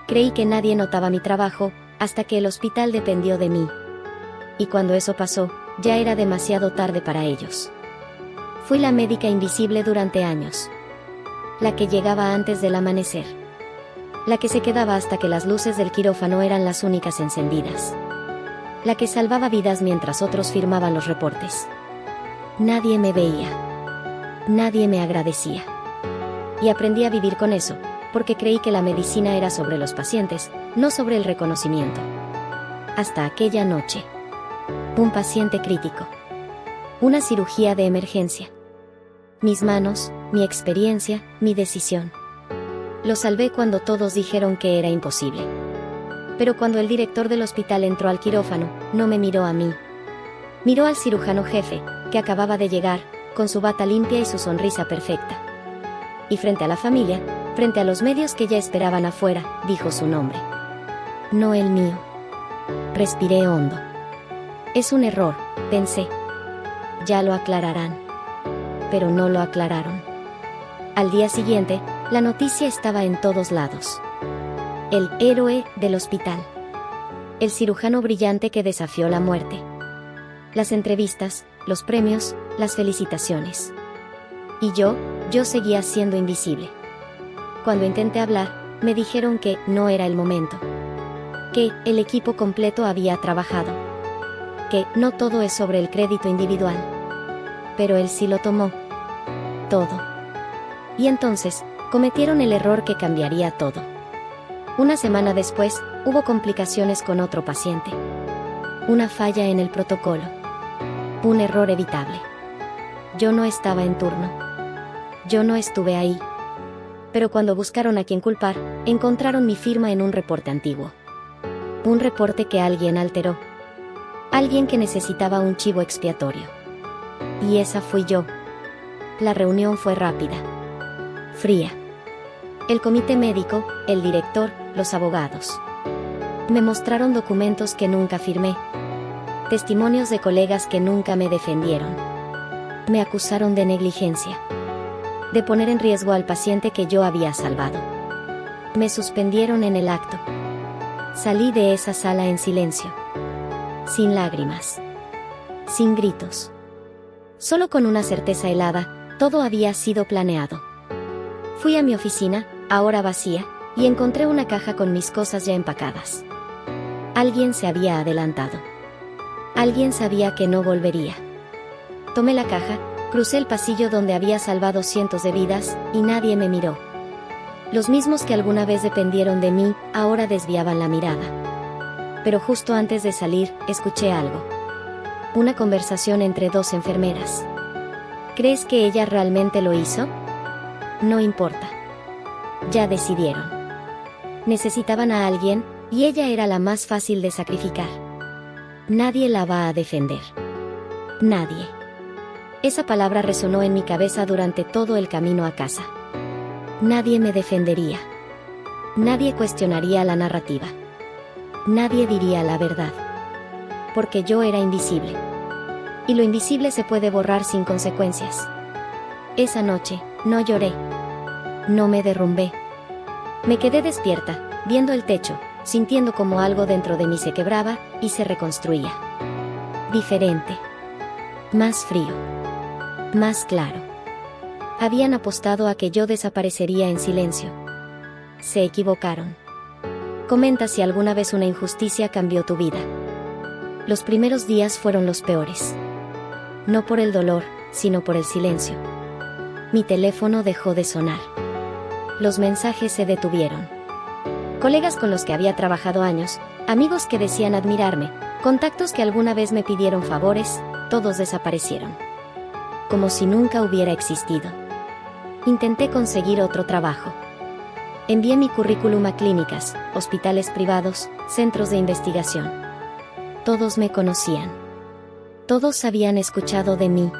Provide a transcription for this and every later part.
Creí que nadie notaba mi trabajo, hasta que el hospital dependió de mí. Y cuando eso pasó, ya era demasiado tarde para ellos. Fui la médica invisible durante años. La que llegaba antes del amanecer. La que se quedaba hasta que las luces del quirófano eran las únicas encendidas. La que salvaba vidas mientras otros firmaban los reportes. Nadie me veía. Nadie me agradecía. Y aprendí a vivir con eso, porque creí que la medicina era sobre los pacientes, no sobre el reconocimiento. Hasta aquella noche. Un paciente crítico. Una cirugía de emergencia. Mis manos, mi experiencia, mi decisión. Lo salvé cuando todos dijeron que era imposible. Pero cuando el director del hospital entró al quirófano, no me miró a mí. Miró al cirujano jefe, que acababa de llegar, con su bata limpia y su sonrisa perfecta. Y frente a la familia, frente a los medios que ya esperaban afuera, dijo su nombre. No el mío. Respiré hondo. Es un error, pensé. Ya lo aclararán. Pero no lo aclararon. Al día siguiente, la noticia estaba en todos lados. El héroe del hospital. El cirujano brillante que desafió la muerte. Las entrevistas, los premios, las felicitaciones. Y yo seguía siendo invisible. Cuando intenté hablar, me dijeron que no era el momento. Que el equipo completo había trabajado. Que no todo es sobre el crédito individual. Pero él sí lo tomó. Todo. Y entonces, cometieron el error que cambiaría todo. Una semana después, hubo complicaciones con otro paciente. Una falla en el protocolo. Un error evitable. Yo no estaba en turno. Yo no estuve ahí. Pero cuando buscaron a quien culpar, encontraron mi firma en un reporte antiguo. Un reporte que alguien alteró. Alguien que necesitaba un chivo expiatorio. Y esa fui yo. La reunión fue rápida. Fría. El comité médico, el director, los abogados. Me mostraron documentos que nunca firmé. Testimonios de colegas que nunca me defendieron. Me acusaron de negligencia. De poner en riesgo al paciente que yo había salvado. Me suspendieron en el acto. Salí de esa sala en silencio. Sin lágrimas. Sin gritos. Solo con una certeza helada, todo había sido planeado. Fui a mi oficina, ahora vacía, y encontré una caja con mis cosas ya empacadas. Alguien se había adelantado. Alguien sabía que no volvería. Tomé la caja, crucé el pasillo donde había salvado cientos de vidas, y nadie me miró. Los mismos que alguna vez dependieron de mí, ahora desviaban la mirada. Pero justo antes de salir, escuché algo. Una conversación entre dos enfermeras. ¿Crees que ella realmente lo hizo? No importa. Ya decidieron. Necesitaban a alguien, y ella era la más fácil de sacrificar. Nadie la va a defender. Nadie. Esa palabra resonó en mi cabeza durante todo el camino a casa. Nadie me defendería. Nadie cuestionaría la narrativa. Nadie diría la verdad. Porque yo era invisible. Y lo invisible se puede borrar sin consecuencias. Esa noche, no lloré. No me derrumbé. Me quedé despierta, viendo el techo, sintiendo como algo dentro de mí se quebraba, y se reconstruía. Diferente. Más frío. Más claro. Habían apostado a que yo desaparecería en silencio. Se equivocaron. Comenta si alguna vez una injusticia cambió tu vida. Los primeros días fueron los peores. No por el dolor, sino por el silencio. Mi teléfono dejó de sonar. Los mensajes se detuvieron. Colegas con los que había trabajado años, amigos que decían admirarme, contactos que alguna vez me pidieron favores, todos desaparecieron. Como si nunca hubiera existido. Intenté conseguir otro trabajo. Envié mi currículum a clínicas, hospitales privados, centros de investigación. Todos me conocían. Todos habían escuchado de mí.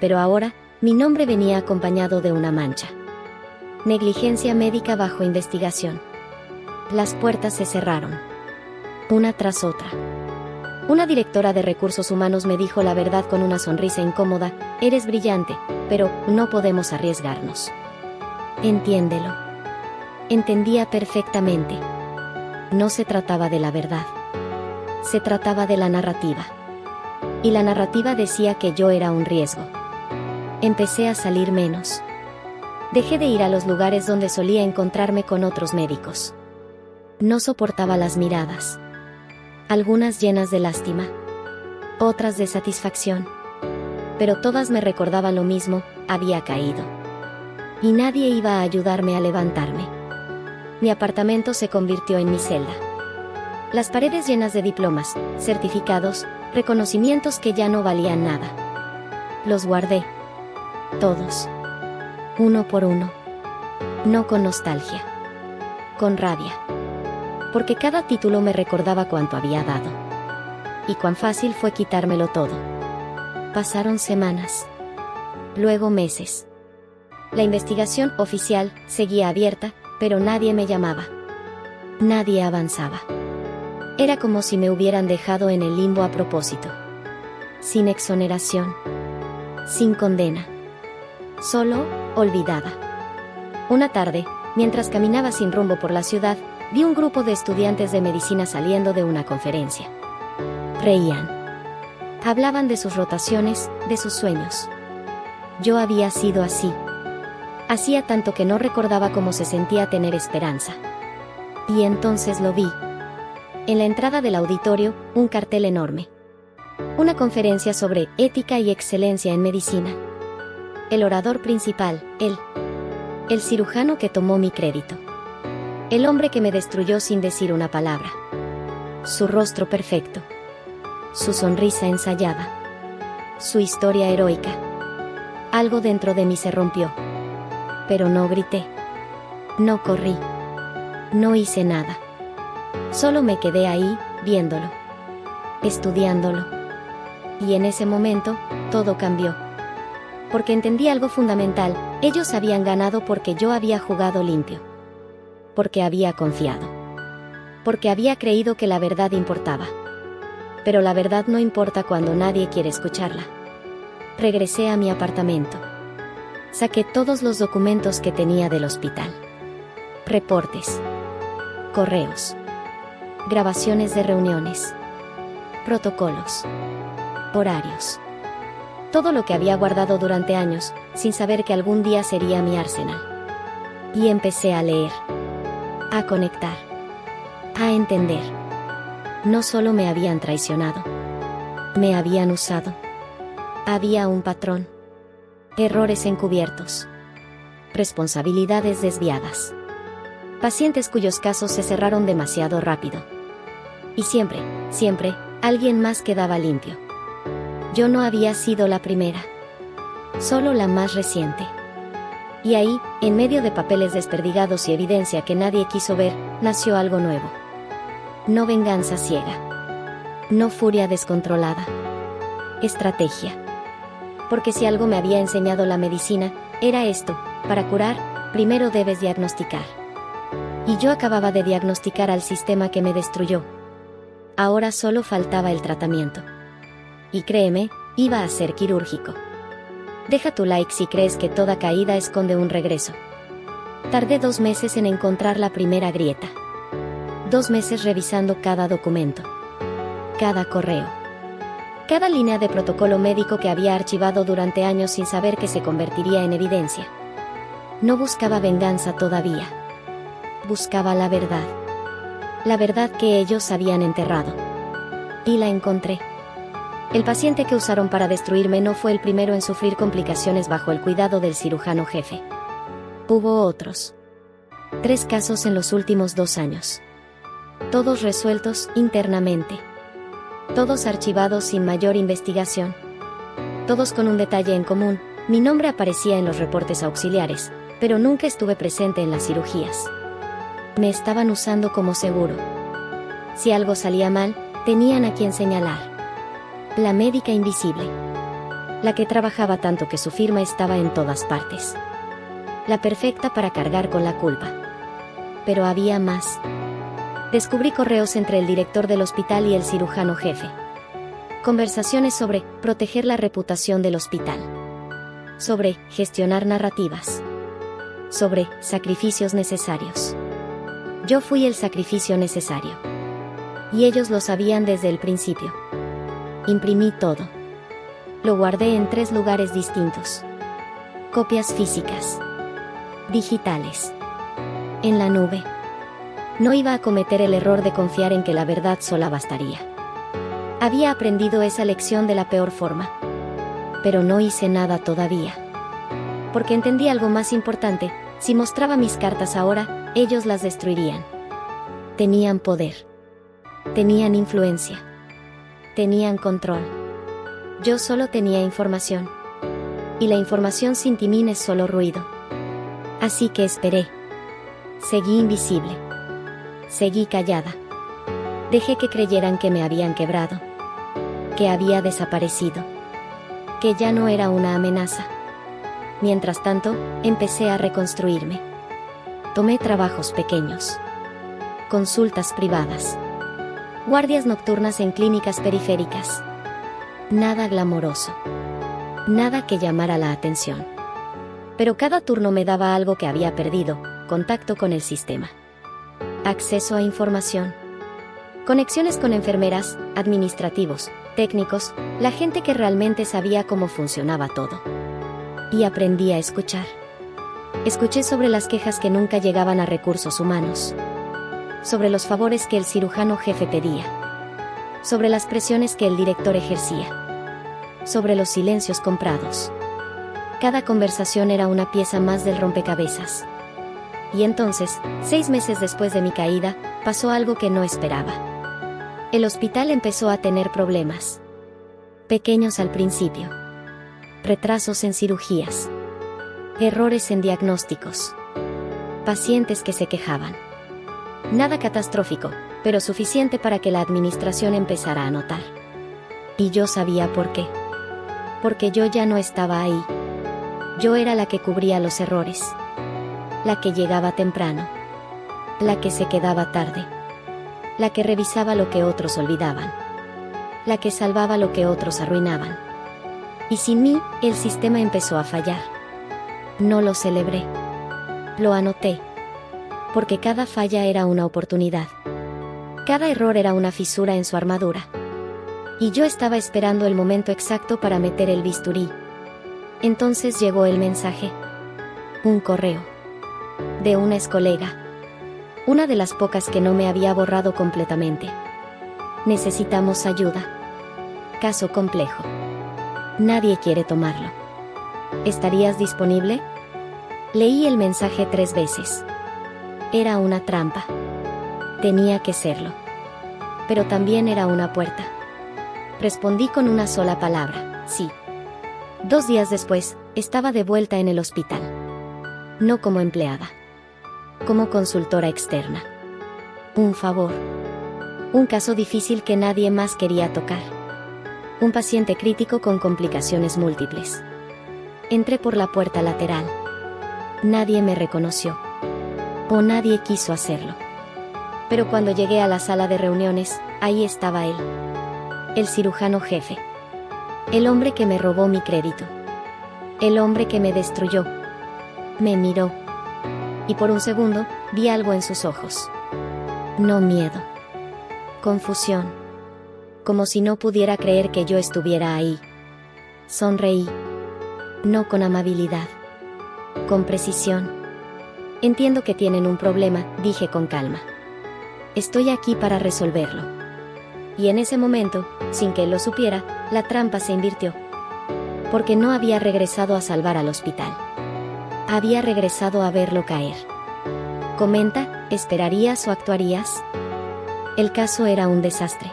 Pero ahora, mi nombre venía acompañado de una mancha. Negligencia médica bajo investigación. Las puertas se cerraron. Una tras otra. Una directora de recursos humanos me dijo la verdad con una sonrisa incómoda: eres brillante, pero no podemos arriesgarnos. Entiéndelo. Entendía perfectamente. No se trataba de la verdad. Se trataba de la narrativa. Y la narrativa decía que yo era un riesgo. Empecé a salir menos. Dejé de ir a los lugares donde solía encontrarme con otros médicos. No soportaba las miradas. Algunas llenas de lástima. Otras de satisfacción. Pero todas me recordaban lo mismo: había caído. Y nadie iba a ayudarme a levantarme. Mi apartamento se convirtió en mi celda. Las paredes llenas de diplomas, certificados, reconocimientos que ya no valían nada. Los guardé. Todos. Uno por uno. No con nostalgia. Con rabia. Porque cada título me recordaba cuánto había dado. Y cuán fácil fue quitármelo todo. Pasaron semanas. Luego meses. La investigación oficial seguía abierta, pero nadie me llamaba. Nadie avanzaba. Era como si me hubieran dejado en el limbo a propósito. Sin exoneración. Sin condena. Solo, olvidada. Una tarde, mientras caminaba sin rumbo por la ciudad, vi un grupo de estudiantes de medicina saliendo de una conferencia. Reían. Hablaban de sus rotaciones, de sus sueños. Yo había sido así. Hacía tanto que no recordaba cómo se sentía tener esperanza. Y entonces lo vi. En la entrada del auditorio, un cartel enorme. Una conferencia sobre ética y excelencia en medicina. El orador principal, el cirujano que tomó mi crédito. El hombre que me destruyó sin decir una palabra. Su rostro perfecto. Su sonrisa ensayada. Su historia heroica. Algo dentro de mí se rompió. Pero no grité. No corrí. No hice nada. Solo me quedé ahí, viéndolo. Estudiándolo. Y en ese momento, todo cambió. Porque entendí algo fundamental: ellos habían ganado porque yo había jugado limpio. Porque había confiado. Porque había creído que la verdad importaba. Pero la verdad no importa cuando nadie quiere escucharla. Regresé a mi apartamento. Saqué todos los documentos que tenía del hospital. Reportes. Correos. Grabaciones de reuniones. Protocolos. Horarios. Todo lo que había guardado durante años, sin saber que algún día sería mi arsenal. Y empecé a leer. A conectar. A entender. No solo me habían traicionado. Me habían usado. Había un patrón. Errores encubiertos. Responsabilidades desviadas. Pacientes cuyos casos se cerraron demasiado rápido. Y siempre, alguien más quedaba limpio. Yo no había sido la primera. Solo la más reciente. Y ahí, en medio de papeles desperdigados y evidencia que nadie quiso ver, nació algo nuevo. No venganza ciega. No furia descontrolada. Estrategia. Porque si algo me había enseñado la medicina, era esto: para curar, primero debes diagnosticar. Y yo acababa de diagnosticar al sistema que me destruyó. Ahora solo faltaba el tratamiento. Y créeme, iba a ser quirúrgico. Deja tu like si crees que toda caída esconde un regreso. Tardé 2 meses en encontrar la primera grieta. 2 meses revisando cada documento. Cada correo. Cada línea de protocolo médico que había archivado durante años sin saber que se convertiría en evidencia. No buscaba venganza todavía. Buscaba la verdad. La verdad que ellos habían enterrado. Y la encontré. El paciente que usaron para destruirme no fue el primero en sufrir complicaciones bajo el cuidado del cirujano jefe. Hubo otros. 3 casos en los últimos 2 años. Todos resueltos internamente. Todos archivados sin mayor investigación. Todos con un detalle en común: mi nombre aparecía en los reportes auxiliares, pero nunca estuve presente en las cirugías. Me estaban usando como seguro. Si algo salía mal, tenían a quien señalar. La médica invisible. La que trabajaba tanto que su firma estaba en todas partes. La perfecta para cargar con la culpa. Pero había más. Descubrí correos entre el director del hospital y el cirujano jefe. Conversaciones sobre proteger la reputación del hospital. Sobre gestionar narrativas. Sobre sacrificios necesarios. Yo fui el sacrificio necesario. Y ellos lo sabían desde el principio. Imprimí todo. Lo guardé en 3 lugares distintos. Copias físicas. Digitales. En la nube. No iba a cometer el error de confiar en que la verdad sola bastaría. Había aprendido esa lección de la peor forma. Pero no hice nada todavía. Porque entendí algo más importante: si mostraba mis cartas ahora, ellos las destruirían. Tenían poder. Tenían influencia. Tenían control. Yo solo tenía información. Y la información sin timín es solo ruido. Así que esperé. Seguí invisible. Seguí callada. Dejé que creyeran que me habían quebrado. Que había desaparecido. Que ya no era una amenaza. Mientras tanto, empecé a reconstruirme. Tomé trabajos pequeños. Consultas privadas. Guardias nocturnas en clínicas periféricas. Nada glamoroso. Nada que llamara la atención. Pero cada turno me daba algo que había perdido: contacto con el sistema. Acceso a información. Conexiones con enfermeras, administrativos, técnicos, la gente que realmente sabía cómo funcionaba todo. Y aprendí a escuchar. Escuché sobre las quejas que nunca llegaban a recursos humanos. Sobre los favores que el cirujano jefe pedía. Sobre las presiones que el director ejercía. Sobre los silencios comprados. Cada conversación era una pieza más del rompecabezas. Y entonces, 6 meses después de mi caída, pasó algo que no esperaba. El hospital empezó a tener problemas. Pequeños al principio. Retrasos en cirugías. Errores en diagnósticos. Pacientes que se quejaban. Nada catastrófico, pero suficiente para que la administración empezara a notar. Y yo sabía por qué. Porque yo ya no estaba ahí. Yo era la que cubría los errores. La que llegaba temprano. La que se quedaba tarde. La que revisaba lo que otros olvidaban. La que salvaba lo que otros arruinaban. Y sin mí, el sistema empezó a fallar. No lo celebré. Lo anoté. Porque cada falla era una oportunidad. Cada error era una fisura en su armadura. Y yo estaba esperando el momento exacto para meter el bisturí. Entonces llegó el mensaje. Un correo. De una excolega. Una de las pocas que no me había borrado completamente. Necesitamos ayuda. Caso complejo. Nadie quiere tomarlo. ¿Estarías disponible? Leí el mensaje 3 veces. Era una trampa. Tenía que serlo. Pero también era una puerta. Respondí con una sola palabra: sí. 2 días después, estaba de vuelta en el hospital. No como empleada. Como consultora externa. Un favor. Un caso difícil que nadie más quería tocar. Un paciente crítico con complicaciones múltiples. Entré por la puerta lateral. Nadie me reconoció. O nadie quiso hacerlo. Pero cuando llegué a la sala de reuniones, ahí estaba él. El cirujano jefe. El hombre que me robó mi crédito. El hombre que me destruyó. Me miró. Y por un segundo, vi algo en sus ojos. No miedo. Confusión. Como si no pudiera creer que yo estuviera ahí. Sonreí. No con amabilidad. Con precisión. Entiendo que tienen un problema, dije con calma. Estoy aquí para resolverlo. Y en ese momento, sin que él lo supiera, la trampa se invirtió. Porque no había regresado a salvar al hospital. Había regresado a verlo caer. Comenta, ¿esperarías o actuarías? El caso era un desastre.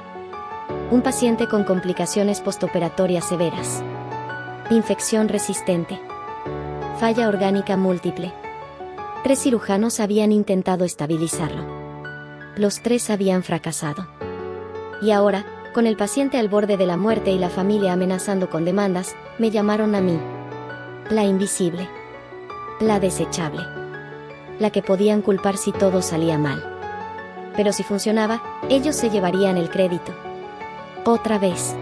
Un paciente con complicaciones postoperatorias severas. Infección resistente. Falla orgánica múltiple. 3 cirujanos habían intentado estabilizarlo. Los 3 habían fracasado. Y ahora, con el paciente al borde de la muerte y la familia amenazando con demandas, me llamaron a mí. La invisible. La desechable. La que podían culpar si todo salía mal. Pero si funcionaba, ellos se llevarían el crédito. Otra vez.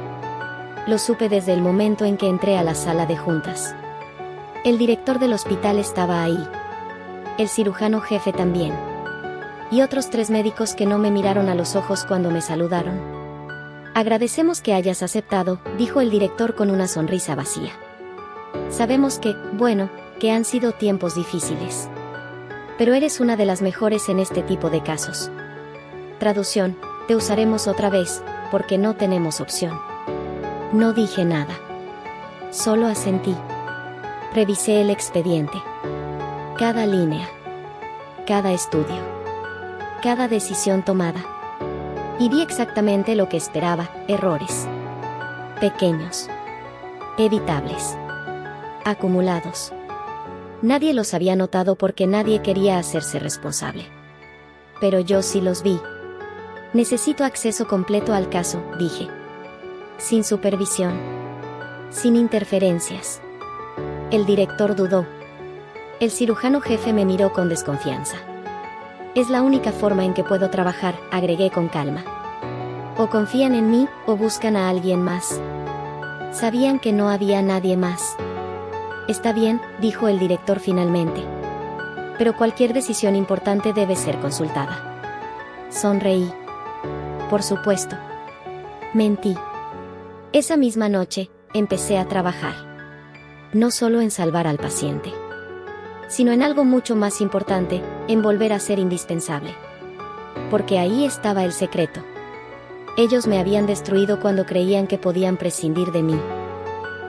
Lo supe desde el momento en que entré a la sala de juntas. El director del hospital estaba ahí. El cirujano jefe también. y otros 3 médicos que no me miraron a los ojos cuando me saludaron. Agradecemos que hayas aceptado, dijo el director con una sonrisa vacía. Sabemos que han sido tiempos difíciles. Pero eres una de las mejores en este tipo de casos. Traducción, te usaremos otra vez, porque no tenemos opción. No dije nada. Solo asentí. Revisé el expediente. Cada línea. Cada estudio. Cada decisión tomada. Y vi exactamente lo que esperaba, errores. Pequeños. Evitables. Acumulados. Nadie los había notado porque nadie quería hacerse responsable. Pero yo sí los vi. Necesito acceso completo al caso, dije. Sin supervisión. Sin interferencias. El director dudó. El cirujano jefe me miró con desconfianza. Es la única forma en que puedo trabajar, agregué con calma. O confían en mí, o buscan a alguien más. Sabían que no había nadie más. Está bien, dijo el director finalmente. Pero cualquier decisión importante debe ser consultada. Sonreí. Por supuesto. Mentí. Esa misma noche, empecé a trabajar. No solo en salvar al paciente, sino en algo mucho más importante, en volver a ser indispensable. Porque ahí estaba el secreto. Ellos me habían destruido cuando creían que podían prescindir de mí.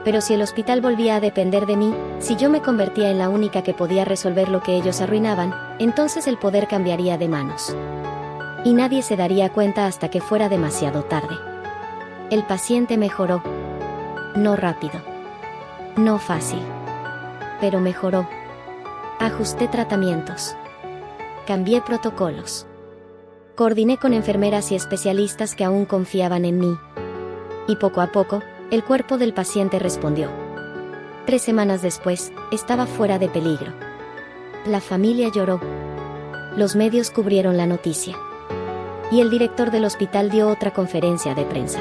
Pero si el hospital volvía a depender de mí, si yo me convertía en la única que podía resolver lo que ellos arruinaban, entonces el poder cambiaría de manos. Y nadie se daría cuenta hasta que fuera demasiado tarde. El paciente mejoró. No rápido. No fácil. Pero mejoró. Ajusté tratamientos. Cambié protocolos. Coordiné con enfermeras y especialistas que aún confiaban en mí. Y poco a poco, el cuerpo del paciente respondió. 3 semanas después, estaba fuera de peligro. La familia lloró. Los medios cubrieron la noticia. Y el director del hospital dio otra conferencia de prensa.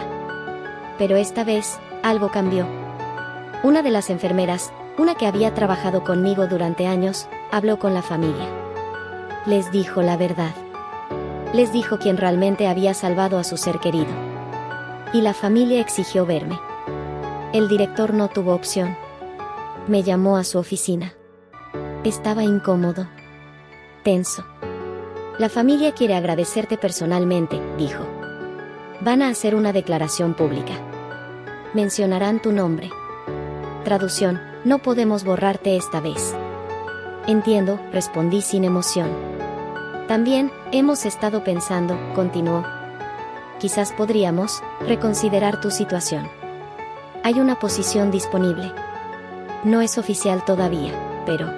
Pero esta vez, algo cambió. Una de las enfermeras, una que había trabajado conmigo durante años, habló con la familia. Les dijo la verdad. Les dijo quién realmente había salvado a su ser querido. Y la familia exigió verme. El director no tuvo opción. Me llamó a su oficina. Estaba incómodo. Tenso. La familia quiere agradecerte personalmente, dijo. Van a hacer una declaración pública. Mencionarán tu nombre. Traducción, no podemos borrarte esta vez. Entiendo, respondí sin emoción. También, hemos estado pensando, continuó. Quizás podríamos reconsiderar tu situación. Hay una posición disponible. No es oficial todavía, pero...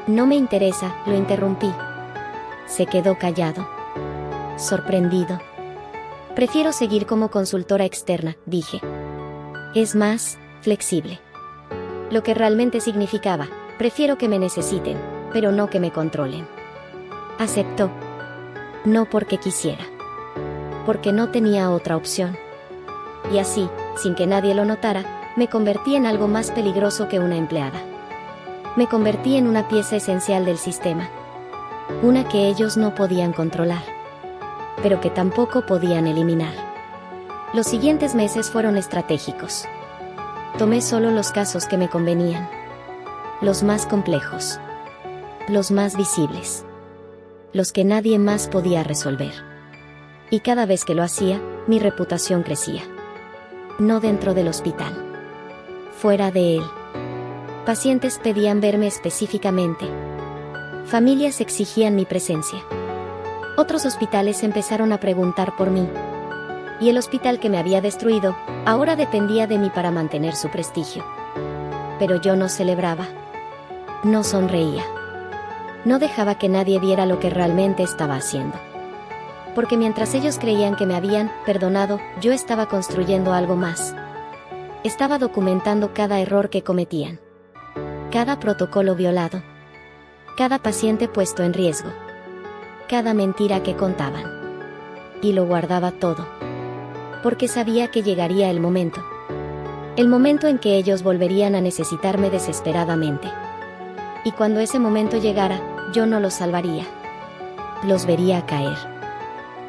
No me interesa, lo interrumpí. Se quedó callado. Sorprendido. Prefiero seguir como consultora externa, dije. Es más flexible. Lo que realmente significaba, prefiero que me necesiten, pero no que me controlen. Aceptó. No porque quisiera. Porque no tenía otra opción. Y así, sin que nadie lo notara, me convertí en algo más peligroso que una empleada. Me convertí en una pieza esencial del sistema. Una que ellos no podían controlar. Pero que tampoco podían eliminar. Los siguientes meses fueron estratégicos. Tomé solo los casos que me convenían. Los más complejos. Los más visibles. Los que nadie más podía resolver. Y cada vez que lo hacía, mi reputación crecía. No dentro del hospital. Fuera de él. Pacientes pedían verme específicamente. Familias exigían mi presencia. Otros hospitales empezaron a preguntar por mí. Y el hospital que me había destruido, ahora dependía de mí para mantener su prestigio. Pero yo no celebraba. No sonreía. No dejaba que nadie viera lo que realmente estaba haciendo. Porque mientras ellos creían que me habían perdonado, yo estaba construyendo algo más. Estaba documentando cada error que cometían. Cada protocolo violado. Cada paciente puesto en riesgo. Cada mentira que contaban. Y lo guardaba todo. Porque sabía que llegaría el momento. El momento en que ellos volverían a necesitarme desesperadamente. Y cuando ese momento llegara, yo no los salvaría. los vería caer.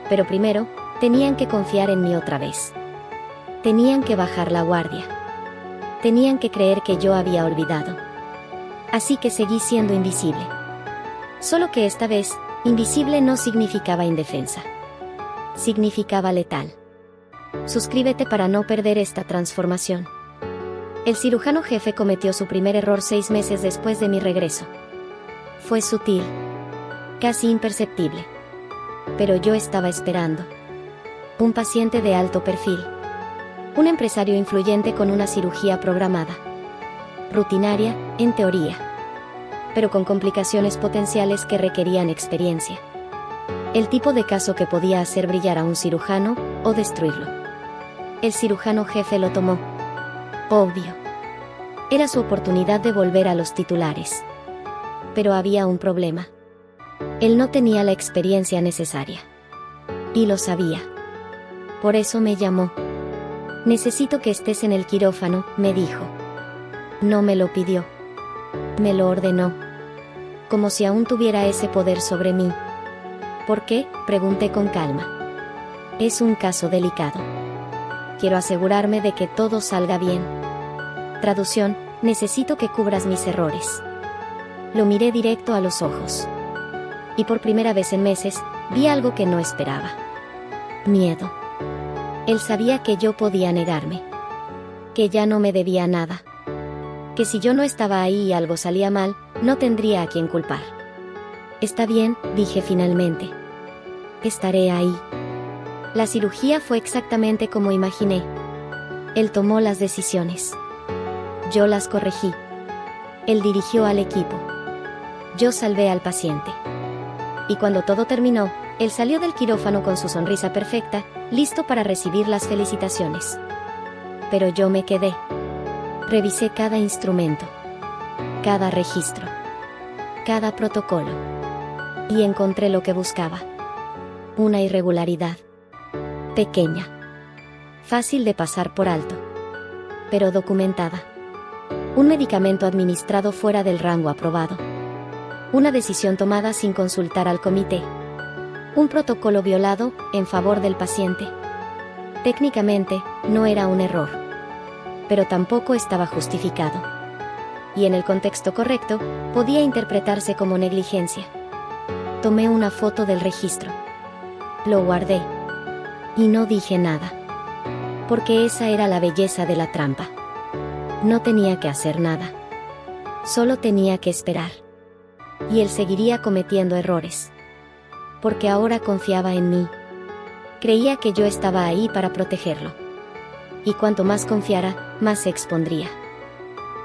Pero primero, tenían que confiar en mí otra vez. Tenían que bajar la guardia. Tenían que creer que yo había olvidado. Así que seguí siendo invisible. Solo que esta vez, invisible no significaba indefensa. Significaba letal. Suscríbete para no perder esta transformación. El cirujano jefe cometió su primer error 6 meses después de mi regreso. Fue sutil, casi imperceptible. Pero yo estaba esperando. Un paciente de alto perfil. Un empresario influyente con una cirugía programada. Rutinaria, en teoría. Pero con complicaciones potenciales que requerían experiencia. El tipo de caso que podía hacer brillar a un cirujano, o destruirlo. El cirujano jefe lo tomó. Obvio. Era su oportunidad de volver a los titulares. Pero había un problema. Él no tenía la experiencia necesaria. Y lo sabía. Por eso me llamó. Necesito que estés en el quirófano, me dijo. No me lo pidió. Me lo ordenó. Como si aún tuviera ese poder sobre mí. ¿Por qué?, pregunté con calma. Es un caso delicado. Quiero asegurarme de que todo salga bien. Traducción: necesito que cubras mis errores. Lo miré directo a los ojos. Y por primera vez en meses, vi algo que no esperaba. Miedo. Él sabía que yo podía negarme. Que ya no me debía nada. Que si yo no estaba ahí y algo salía mal, no tendría a quien culpar. Está bien, dije finalmente. Estaré ahí. La cirugía fue exactamente como imaginé. Él tomó las decisiones. Yo las corregí. Él dirigió al equipo. Yo salvé al paciente. Y cuando todo terminó, él salió del quirófano con su sonrisa perfecta, listo para recibir las felicitaciones. Pero yo me quedé. Revisé cada instrumento, cada registro, cada protocolo. Y encontré lo que buscaba. Una irregularidad. Pequeña. Fácil de pasar por alto. Pero documentada. Un medicamento administrado fuera del rango aprobado. Una decisión tomada sin consultar al comité. Un protocolo violado, en favor del paciente. Técnicamente, no era un error. Pero tampoco estaba justificado. Y en el contexto correcto, podía interpretarse como negligencia. Tomé una foto del registro. Lo guardé. Y no dije nada. Porque esa era la belleza de la trampa. No tenía que hacer nada. Solo tenía que esperar. Y él seguiría cometiendo errores. Porque ahora confiaba en mí. Creía que yo estaba ahí para protegerlo. Y cuanto más confiara, más se expondría.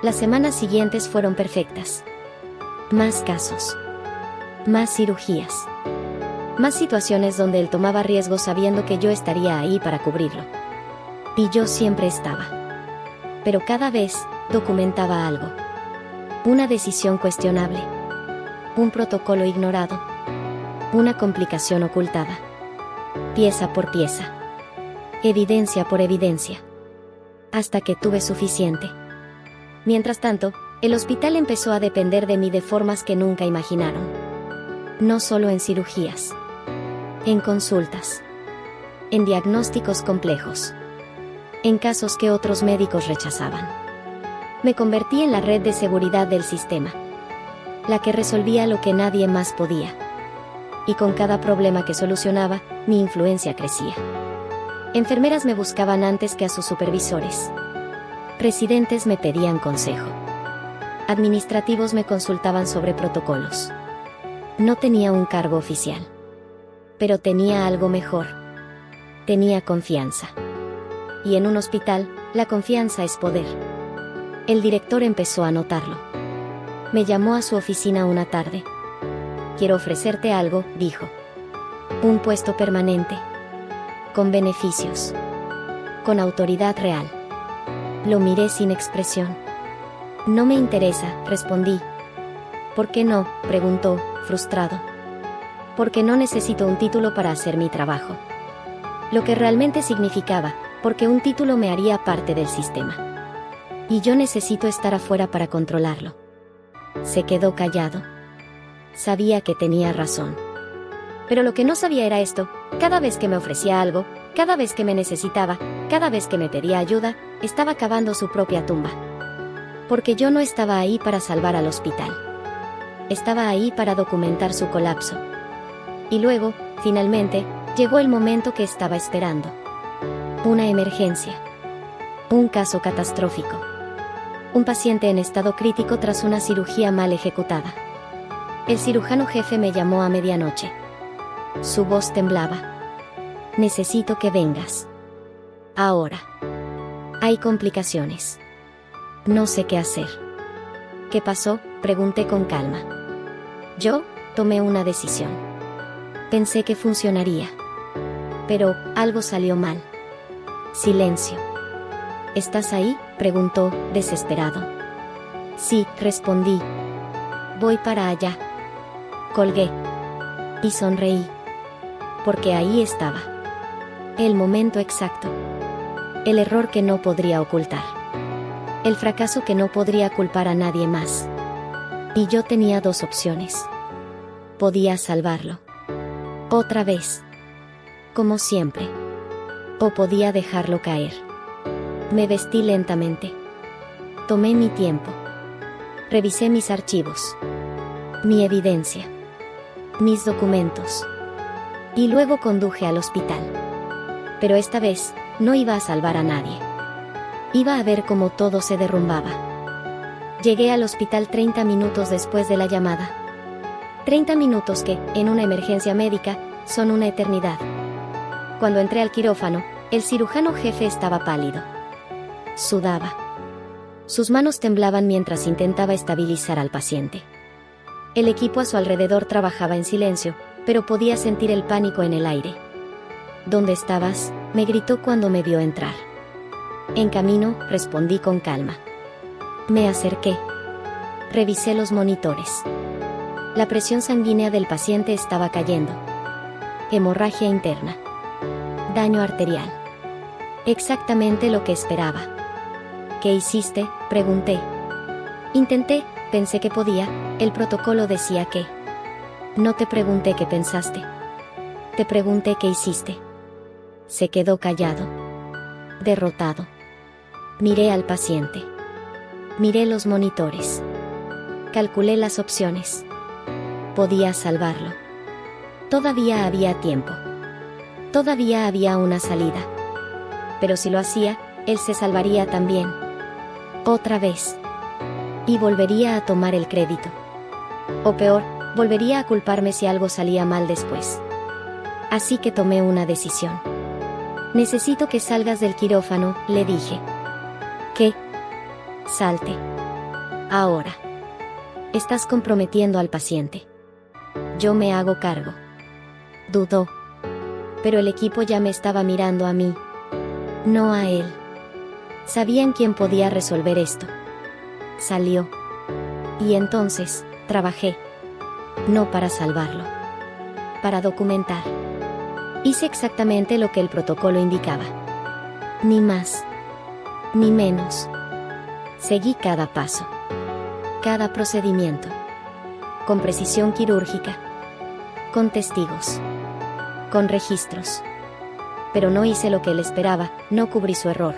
Las semanas siguientes fueron perfectas. Más casos. Más cirugías. Más situaciones donde él tomaba riesgos sabiendo que yo estaría ahí para cubrirlo. Y yo siempre estaba. Pero cada vez, documentaba algo. Una decisión cuestionable. Un protocolo ignorado. Una complicación ocultada. Pieza por pieza. Evidencia por evidencia. Hasta que tuve suficiente. Mientras tanto, el hospital empezó a depender de mí de formas que nunca imaginaron. No solo en cirugías. En consultas. En diagnósticos complejos. En casos que otros médicos rechazaban. Me convertí en la red de seguridad del sistema. La que resolvía lo que nadie más podía. Y con cada problema que solucionaba, mi influencia crecía. Enfermeras me buscaban antes que a sus supervisores. Residentes me pedían consejo. Administrativos me consultaban sobre protocolos. No tenía un cargo oficial. Pero tenía algo mejor. Tenía confianza. Y en un hospital, la confianza es poder. El director empezó a notarlo. Me llamó a su oficina una tarde. Quiero ofrecerte algo, dijo. Un puesto permanente. Con beneficios. Con autoridad real. Lo miré sin expresión. No me interesa, respondí. ¿Por qué no?, preguntó, frustrado. Porque no necesito un título para hacer mi trabajo. Lo que realmente significaba, porque un título me haría parte del sistema. Y yo necesito estar afuera para controlarlo. Se quedó callado. Sabía que tenía razón. Pero lo que no sabía era esto: cada vez que me ofrecía algo, cada vez que me necesitaba, cada vez que me pedía ayuda, estaba cavando su propia tumba. Porque yo no estaba ahí para salvar al hospital. Estaba ahí para documentar su colapso. Y luego, finalmente, llegó el momento que estaba esperando. Una emergencia. Un caso catastrófico. Un paciente en estado crítico tras una cirugía mal ejecutada. El cirujano jefe me llamó a medianoche. Su voz temblaba. Necesito que vengas. Ahora. Hay complicaciones. No sé qué hacer. ¿Qué pasó?, pregunté con calma. Yo tomé una decisión. Pensé que funcionaría. Pero algo salió mal. Silencio. ¿Estás ahí?, preguntó, desesperado. Sí, respondí. Voy para allá. Colgué. Y sonreí. Porque ahí estaba. El momento exacto. El error que no podría ocultar. El fracaso que no podría culpar a nadie más. Y yo tenía dos opciones. Podía salvarlo. Otra vez. Como siempre. O podía dejarlo caer. Me vestí lentamente. Tomé mi tiempo. Revisé mis archivos. Mi evidencia. Mis documentos. Y luego conduje al hospital. Pero esta vez, no iba a salvar a nadie. Iba a ver cómo todo se derrumbaba. Llegué al hospital 30 minutos después de la llamada. 30 minutos que, en una emergencia médica, son una eternidad. Cuando entré al quirófano, el cirujano jefe estaba pálido. Sudaba. Sus manos temblaban mientras intentaba estabilizar al paciente. El equipo a su alrededor trabajaba en silencio, pero podía sentir el pánico en el aire. ¿Dónde estabas?, me gritó cuando me vio entrar. En camino, respondí con calma. Me acerqué. Revisé los monitores. La presión sanguínea del paciente estaba cayendo. Hemorragia interna. Daño arterial. Exactamente lo que esperaba. ¿Qué hiciste?, pregunté. Intenté, pensé que podía, el protocolo decía que. No te pregunté qué pensaste. Te pregunté qué hiciste. Se quedó callado. Derrotado. Miré al paciente. Miré los monitores. Calculé las opciones. Podía salvarlo. Todavía había tiempo. Todavía había una salida. Pero si lo hacía, él se salvaría también. Otra vez. Y volvería a tomar el crédito. O peor, volvería a culparme si algo salía mal después. Así que tomé una decisión. Necesito que salgas del quirófano, le dije. ¿Qué? Salte. Ahora. Estás comprometiendo al paciente. Yo me hago cargo. Dudó. Pero el equipo ya me estaba mirando a mí. No a él. Sabían quién podía resolver esto. Salió. Y entonces, trabajé. No para salvarlo. Para documentar. Hice exactamente lo que el protocolo indicaba. Ni más. Ni menos. Seguí cada paso. Cada procedimiento. Con precisión quirúrgica. Con testigos. Con registros. Pero no hice lo que él esperaba, no cubrí su error.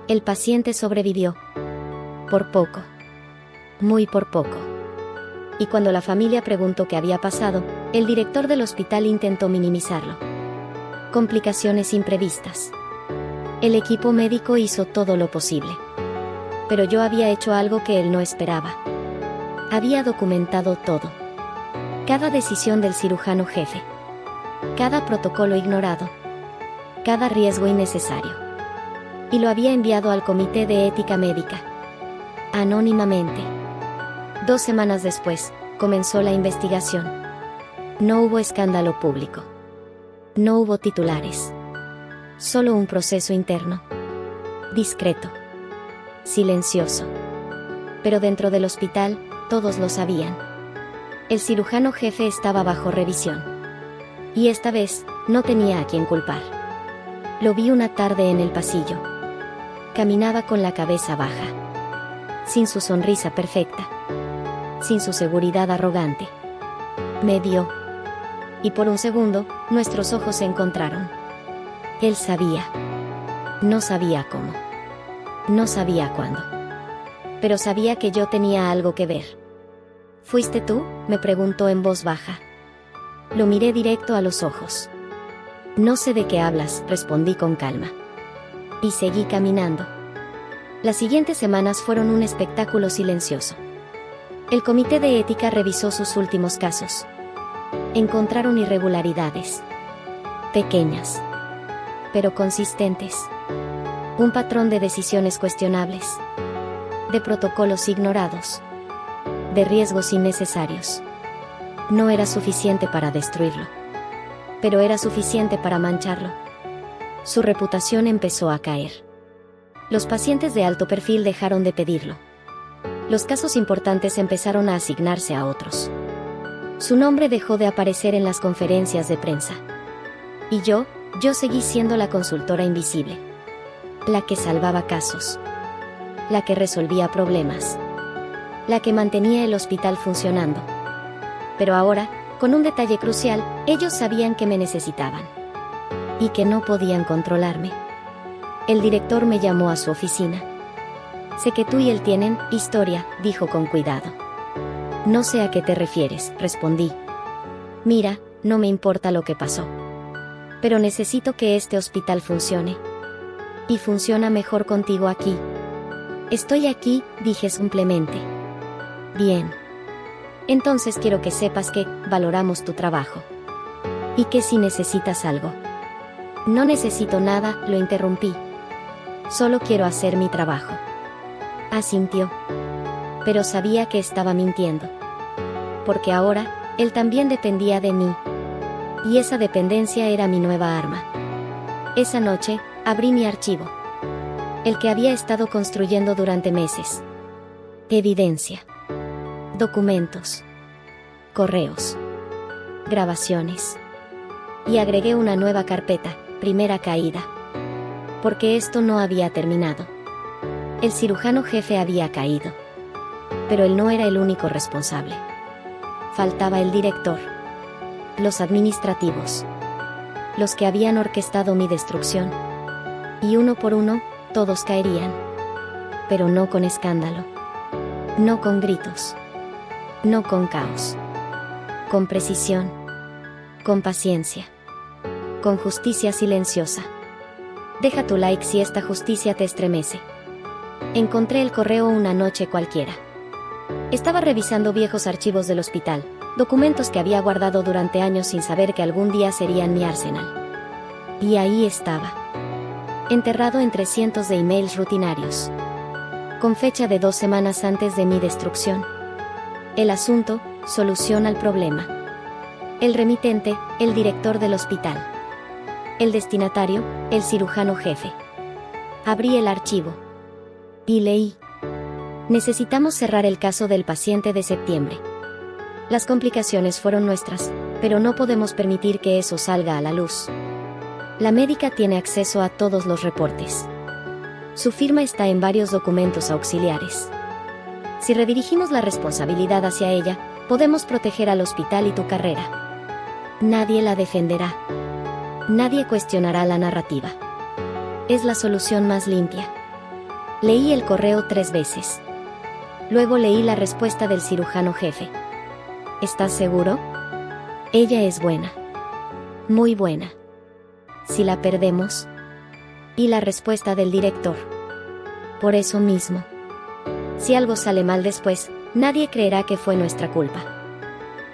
El paciente sobrevivió. Por poco. Muy por poco. Y cuando la familia preguntó qué había pasado, el director del hospital intentó minimizarlo. Complicaciones imprevistas. El equipo médico hizo todo lo posible. Pero yo había hecho algo que él no esperaba. Había documentado todo. Cada decisión del cirujano jefe. Cada protocolo ignorado. Cada riesgo innecesario. Y lo había enviado al Comité de Ética Médica. Anónimamente. 2 semanas después, comenzó la investigación. No hubo escándalo público. No hubo titulares. Solo un proceso interno. Discreto. Silencioso. Pero dentro del hospital, todos lo sabían. El cirujano jefe estaba bajo revisión. Y esta vez, no tenía a quien culpar. Lo vi una tarde en el pasillo. Caminaba con la cabeza baja. Sin su sonrisa perfecta. Sin su seguridad arrogante. Me vio. y por un segundo, nuestros ojos se encontraron. Él sabía. No sabía cómo. No sabía cuándo. Pero sabía que yo tenía algo que ver. ¿Fuiste tú?, me preguntó en voz baja. Lo miré directo a los ojos. No sé de qué hablas, respondí con calma. Y seguí caminando. Las siguientes semanas fueron un espectáculo silencioso. El comité de ética revisó sus últimos casos. Encontraron irregularidades. Pequeñas, pero consistentes. Un patrón de decisiones cuestionables. De protocolos ignorados. De riesgos innecesarios. No era suficiente para destruirlo. Pero era suficiente para mancharlo. Su reputación empezó a caer. Los pacientes de alto perfil dejaron de pedirlo. Los casos importantes empezaron a asignarse a otros. Su nombre dejó de aparecer en las conferencias de prensa. Y yo seguí siendo la consultora invisible. La que salvaba casos. La que resolvía problemas. La que mantenía el hospital funcionando. Pero ahora, con un detalle crucial, ellos sabían que me necesitaban. Y que no podían controlarme. El director me llamó a su oficina. Sé que tú y él tienen historia, dijo con cuidado. No sé a qué te refieres, respondí. Mira, no me importa lo que pasó. Pero necesito que este hospital funcione. Y funciona mejor contigo aquí. Estoy aquí, dije simplemente. Bien. Entonces quiero que sepas que valoramos tu trabajo. Y que si necesitas algo. No necesito nada, lo interrumpí. Solo quiero hacer mi trabajo. Asintió. Pero sabía que estaba mintiendo. Porque ahora, él también dependía de mí. Y esa dependencia era mi nueva arma. Esa noche, abrí mi archivo. El que había estado construyendo durante meses. Evidencia. Documentos. Correos. Grabaciones. Y agregué una nueva carpeta, primera caída. Porque esto no había terminado. El cirujano jefe había caído. Pero él no era el único responsable. Faltaba el director. Los administrativos. Los que habían orquestado mi destrucción. Y uno por uno, todos caerían. Pero no con escándalo. No con gritos. No con caos. Con precisión. Con paciencia. Con justicia silenciosa. Deja tu like si esta justicia te estremece. Encontré el correo una noche cualquiera. Estaba revisando viejos archivos del hospital, documentos que había guardado durante años sin saber que algún día serían mi arsenal. Y ahí estaba. Enterrado entre cientos de emails rutinarios. Con fecha de 2 semanas antes de mi destrucción. El asunto, solución al problema. El remitente, el director del hospital. El destinatario, el cirujano jefe. Abrí el archivo. Y leí. Necesitamos cerrar el caso del paciente de septiembre. Las complicaciones fueron nuestras, pero no podemos permitir que eso salga a la luz. La médica tiene acceso a todos los reportes. Su firma está en varios documentos auxiliares. Si redirigimos la responsabilidad hacia ella, podemos proteger al hospital y tu carrera. Nadie la defenderá. Nadie cuestionará la narrativa. Es la solución más limpia. Leí el correo 3 veces. Luego leí la respuesta del cirujano jefe. ¿Estás seguro? Ella es buena. Muy buena. Si la perdemos. Y la respuesta del director. Por eso mismo. Si algo sale mal después, nadie creerá que fue nuestra culpa.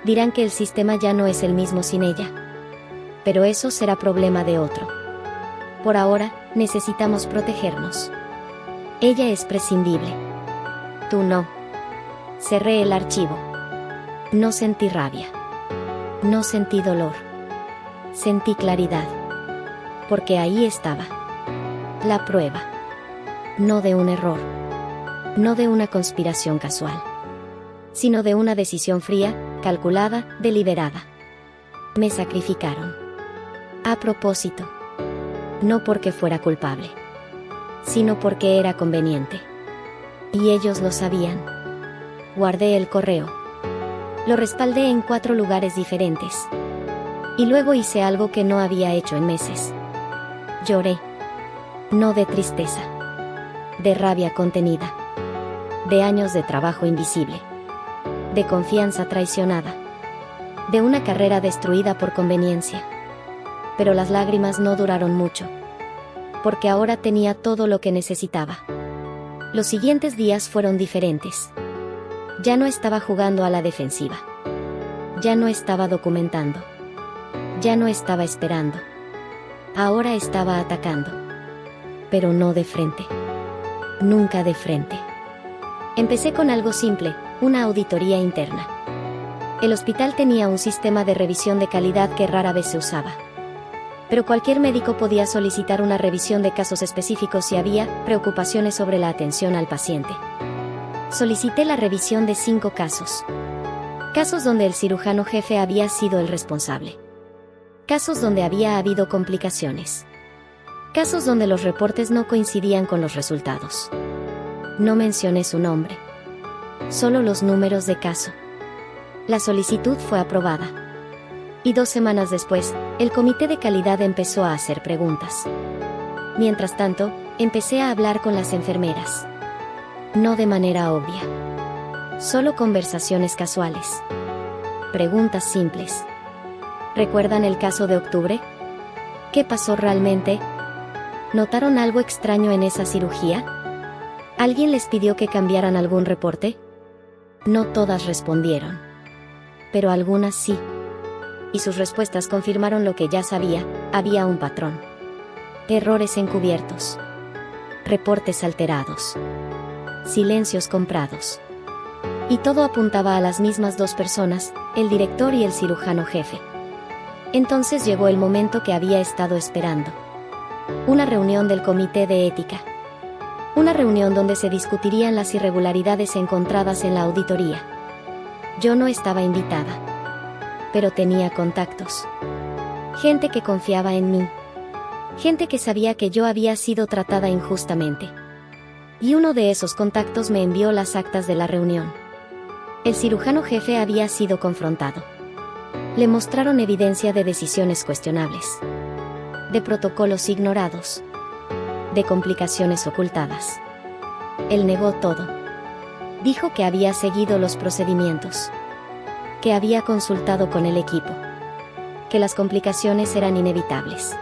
Dirán que el sistema ya no es el mismo sin ella. Pero eso será problema de otro. Por ahora, necesitamos protegernos. Ella es prescindible. Tú no. Cerré el archivo. No sentí rabia. No sentí dolor. Sentí claridad. Porque ahí estaba. La prueba. No de un error. No de una conspiración casual. Sino de una decisión fría, calculada, deliberada. Me sacrificaron. A propósito. No porque fuera culpable. Sino porque era conveniente. Y ellos lo sabían. Guardé el correo. Lo respaldé en 4 lugares diferentes. Y luego hice algo que no había hecho en meses. Lloré. No de tristeza. De rabia contenida. De años de trabajo invisible. De confianza traicionada. De una carrera destruida por conveniencia. Pero las lágrimas no duraron mucho. Porque ahora tenía todo lo que necesitaba. Los siguientes días fueron diferentes. Ya no estaba jugando a la defensiva. Ya no estaba documentando. Ya no estaba esperando. Ahora estaba atacando. Pero no de frente. Nunca de frente. Empecé con algo simple, una auditoría interna. El hospital tenía un sistema de revisión de calidad que rara vez se usaba. Pero cualquier médico podía solicitar una revisión de casos específicos si había preocupaciones sobre la atención al paciente. Solicité la revisión de 5 casos. Casos donde el cirujano jefe había sido el responsable. Casos donde había habido complicaciones. Casos donde los reportes no coincidían con los resultados. No mencioné su nombre. Solo los números de caso. La solicitud fue aprobada. Y 2 semanas después, el comité de calidad empezó a hacer preguntas. Mientras tanto, empecé a hablar con las enfermeras. No de manera obvia. Solo conversaciones casuales. Preguntas simples. ¿Recuerdan el caso de octubre? ¿Qué pasó realmente? ¿Notaron algo extraño en esa cirugía? ¿Alguien les pidió que cambiaran algún reporte? No todas respondieron. Pero algunas sí. Y sus respuestas confirmaron lo que ya sabía, había un patrón. Errores encubiertos. Reportes alterados. Silencios comprados. Y todo apuntaba a las mismas 2 personas, el director y el cirujano jefe. Entonces llegó el momento que había estado esperando. Una reunión del comité de ética. Una reunión donde se discutirían las irregularidades encontradas en la auditoría. Yo no estaba invitada. Pero tenía contactos. Gente que confiaba en mí. Gente que sabía que yo había sido tratada injustamente. Y uno de esos contactos me envió las actas de la reunión. El cirujano jefe había sido confrontado. Le mostraron evidencia de decisiones cuestionables. De protocolos ignorados. De complicaciones ocultadas. Él negó todo. Dijo que había seguido los procedimientos. Que había consultado con el equipo. Que las complicaciones eran inevitables.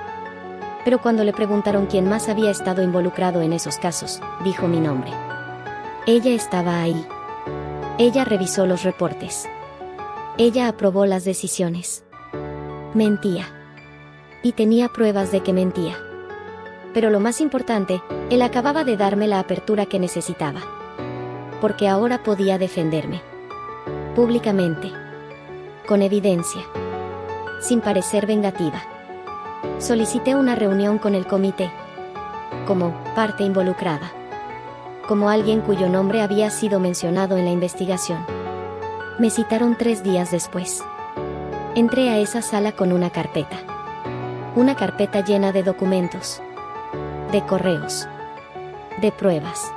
Pero cuando le preguntaron quién más había estado involucrado en esos casos, dijo mi nombre. Ella estaba ahí. Ella revisó los reportes. Ella aprobó las decisiones. Mentía. Y tenía pruebas de que mentía. Pero lo más importante, él acababa de darme la apertura que necesitaba. Porque ahora podía defenderme. Públicamente. Con evidencia. Sin parecer vengativa. Solicité una reunión con el comité. Como parte involucrada. Como alguien cuyo nombre había sido mencionado en la investigación. Me citaron 3 días después. Entré a esa sala con una carpeta. Una carpeta llena de documentos. De correos. De pruebas.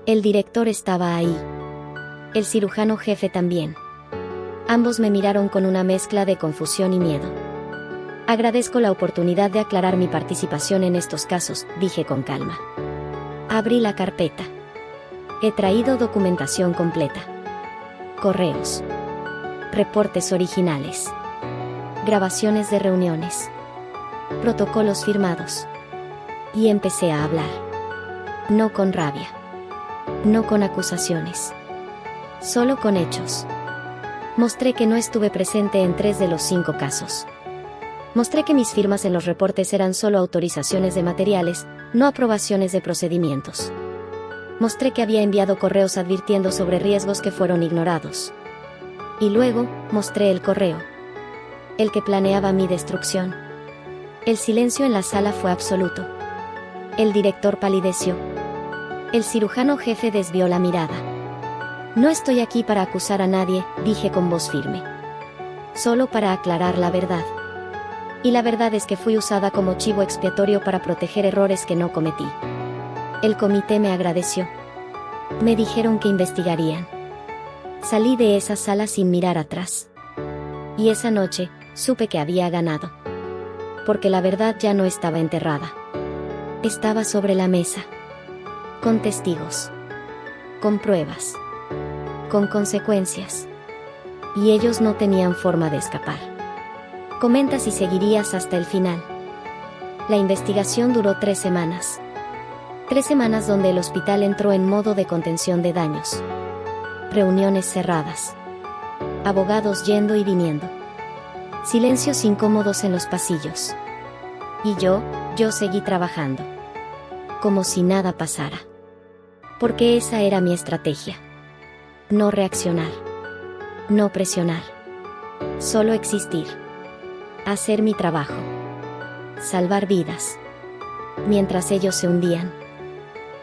El director estaba ahí. El cirujano jefe también. Ambos me miraron con una mezcla de confusión y miedo. Agradezco la oportunidad de aclarar mi participación en estos casos, dije con calma. Abrí la carpeta. He traído documentación completa. Correos. Reportes originales. Grabaciones de reuniones. Protocolos firmados. Y empecé a hablar. No con rabia. No con acusaciones. Solo con hechos. Mostré que no estuve presente en 3 de los 5 casos. Mostré que mis firmas en los reportes eran solo autorizaciones de materiales, no aprobaciones de procedimientos. Mostré que había enviado correos advirtiendo sobre riesgos que fueron ignorados. Y luego, mostré el correo. El que planeaba mi destrucción. El silencio en la sala fue absoluto. El director palideció. El cirujano jefe desvió la mirada. No estoy aquí para acusar a nadie, dije con voz firme. Solo para aclarar la verdad. Y la verdad es que fui usada como chivo expiatorio para proteger errores que no cometí. El comité me agradeció. Me dijeron que investigarían. Salí de esa sala sin mirar atrás. Y esa noche, supe que había ganado. Porque la verdad ya no estaba enterrada. Estaba sobre la mesa. Con testigos. Con pruebas. Con consecuencias. Y ellos no tenían forma de escapar. Comenta si seguirías hasta el final. La investigación duró 3 semanas. 3 semanas donde el hospital entró en modo de contención de daños. Reuniones cerradas. Abogados yendo y viniendo. Silencios incómodos en los pasillos. Y yo seguí trabajando. Como si nada pasara. Porque esa era mi estrategia. No reaccionar. No presionar. Solo existir. Hacer mi trabajo. Salvar vidas. Mientras ellos se hundían.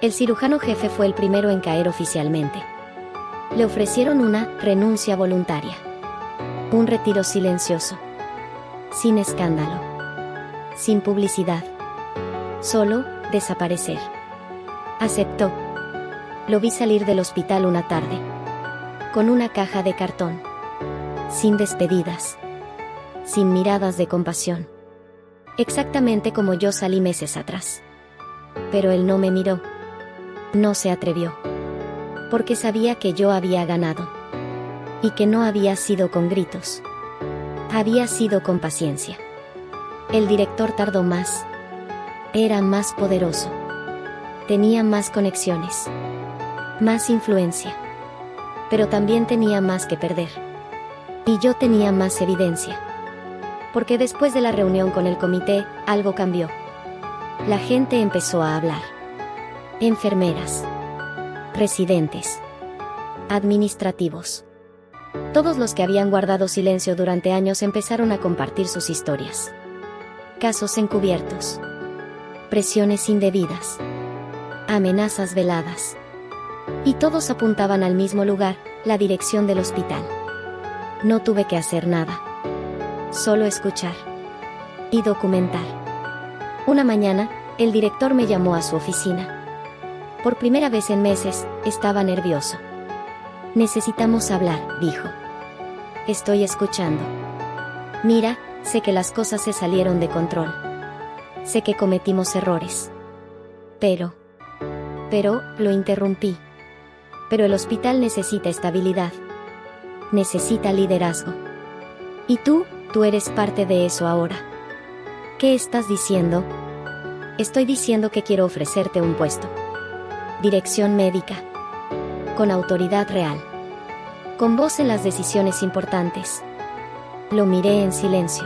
El cirujano jefe fue el primero en caer oficialmente. Le ofrecieron una renuncia voluntaria. Un retiro silencioso. Sin escándalo. Sin publicidad. Solo desaparecer. Aceptó. Lo vi salir del hospital una tarde. Con una caja de cartón. Sin despedidas. Sin miradas de compasión. Exactamente como yo salí meses atrás. Pero él no me miró. No se atrevió. Porque sabía que yo había ganado. Y que no había sido con gritos. Había sido con paciencia. El director tardó más. Era más poderoso. Tenía más conexiones. Más influencia. Pero también tenía más que perder. Y yo tenía más evidencia. Porque después de la reunión con el comité, algo cambió. La gente empezó a hablar. Enfermeras. Residentes. Administrativos. Todos los que habían guardado silencio durante años empezaron a compartir sus historias. Casos encubiertos. Presiones indebidas. Amenazas veladas. Y todos apuntaban al mismo lugar, la dirección del hospital. No tuve que hacer nada. Solo escuchar. Y documentar. Una mañana, el director me llamó a su oficina. Por primera vez en meses, estaba nervioso. Necesitamos hablar, dijo. Estoy escuchando. Mira, sé que las cosas se salieron de control. Sé que cometimos errores. Pero, lo interrumpí. Pero el hospital necesita estabilidad. Necesita liderazgo. Y tú eres parte de eso ahora. ¿Qué estás diciendo? Estoy diciendo que quiero ofrecerte un puesto. Dirección médica. Con autoridad real. Con voz en las decisiones importantes. Lo miré en silencio.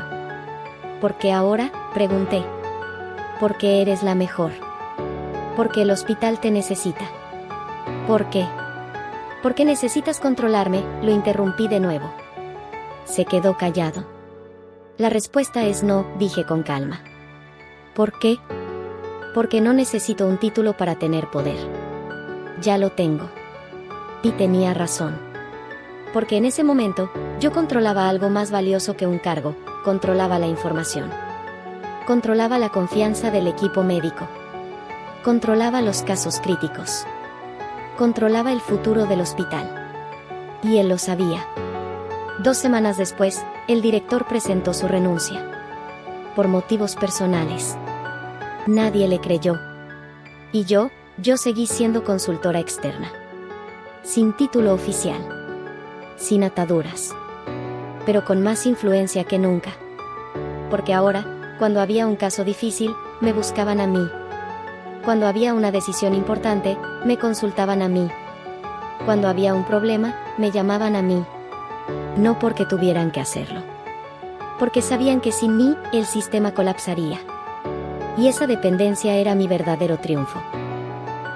¿Por qué ahora?, pregunté. Porque eres la mejor. Porque el hospital te necesita. ¿Por qué? Porque necesitas controlarme, lo interrumpí de nuevo. Se quedó callado. La respuesta es no, dije con calma. ¿Por qué? Porque no necesito un título para tener poder. Ya lo tengo. Y tenía razón. Porque en ese momento, yo controlaba algo más valioso que un cargo, controlaba la información. Controlaba la confianza del equipo médico. Controlaba los casos críticos. Controlaba el futuro del hospital. Y él lo sabía. 2 semanas después, el director presentó su renuncia. Por motivos personales. Nadie le creyó. Y yo seguí siendo consultora externa. Sin título oficial. Sin ataduras. Pero con más influencia que nunca. Porque ahora, cuando había un caso difícil, me buscaban a mí. Cuando había una decisión importante, me consultaban a mí. Cuando había un problema, me llamaban a mí. No porque tuvieran que hacerlo. Porque sabían que sin mí, el sistema colapsaría. Y esa dependencia era mi verdadero triunfo.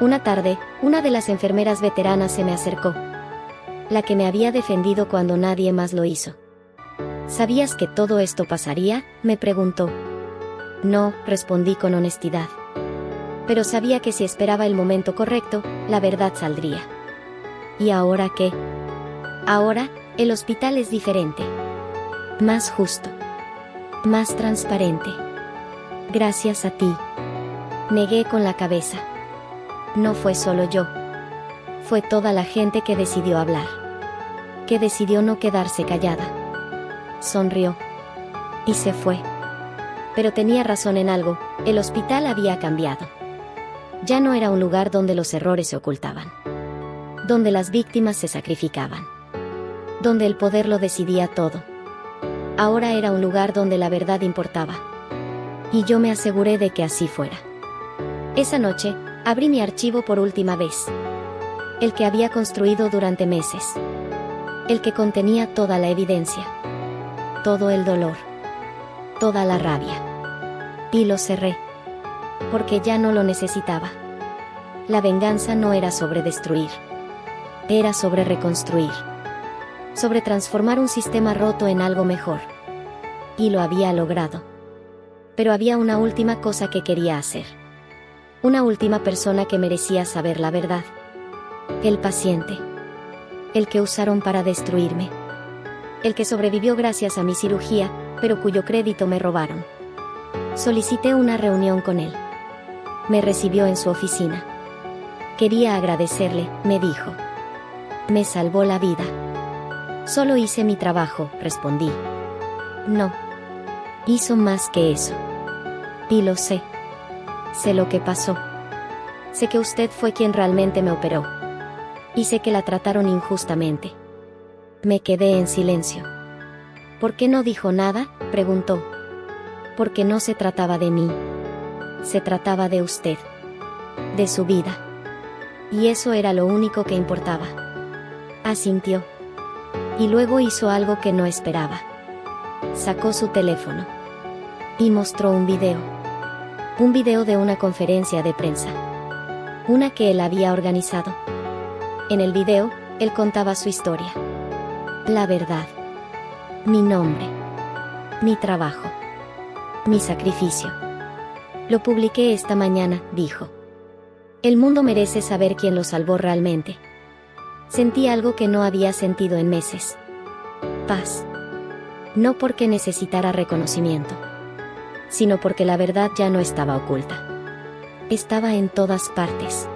Una tarde, una de las enfermeras veteranas se me acercó. La que me había defendido cuando nadie más lo hizo. ¿Sabías que todo esto pasaría?, me preguntó. No, respondí con honestidad. Pero sabía que si esperaba el momento correcto, la verdad saldría. ¿Y ahora qué? Ahora, el hospital es diferente. Más justo. Más transparente. Gracias a ti. Negué con la cabeza. No fue solo yo. Fue toda la gente que decidió hablar. Que decidió no quedarse callada. Sonrió. Y se fue. Pero tenía razón en algo, el hospital había cambiado. Ya no era un lugar donde los errores se ocultaban. Donde las víctimas se sacrificaban. Donde el poder lo decidía todo. Ahora era un lugar donde la verdad importaba. Y yo me aseguré de que así fuera. Esa noche, abrí mi archivo por última vez. El que había construido durante meses. El que contenía toda la evidencia. Todo el dolor. Toda la rabia. Y lo cerré. Porque ya no lo necesitaba. La venganza no era sobre destruir. Era sobre reconstruir. Sobre transformar un sistema roto en algo mejor. Y lo había logrado. Pero había una última cosa que quería hacer. Una última persona que merecía saber la verdad. El paciente. El que usaron para destruirme. El que sobrevivió gracias a mi cirugía, pero cuyo crédito me robaron. Solicité una reunión con él. Me recibió en su oficina. Quería agradecerle, me dijo. Me salvó la vida. Solo hice mi trabajo, respondí. No. Hizo más que eso. Y lo sé. Sé lo que pasó. Sé que usted fue quien realmente me operó. Y sé que la trataron injustamente. Me quedé en silencio. ¿Por qué no dijo nada?, preguntó. Porque no se trataba de mí. Se trataba de usted. De su vida. Y eso era lo único que importaba. Asintió. Y luego hizo algo que no esperaba. Sacó su teléfono. Y mostró un video. Un video de una conferencia de prensa. Una que él había organizado. En el video, él contaba su historia. La verdad. Mi nombre. Mi trabajo. Mi sacrificio. Lo publiqué esta mañana, dijo. El mundo merece saber quién lo salvó realmente. Sentí algo que no había sentido en meses. Paz. No porque necesitara reconocimiento, sino porque la verdad ya no estaba oculta. Estaba en todas partes.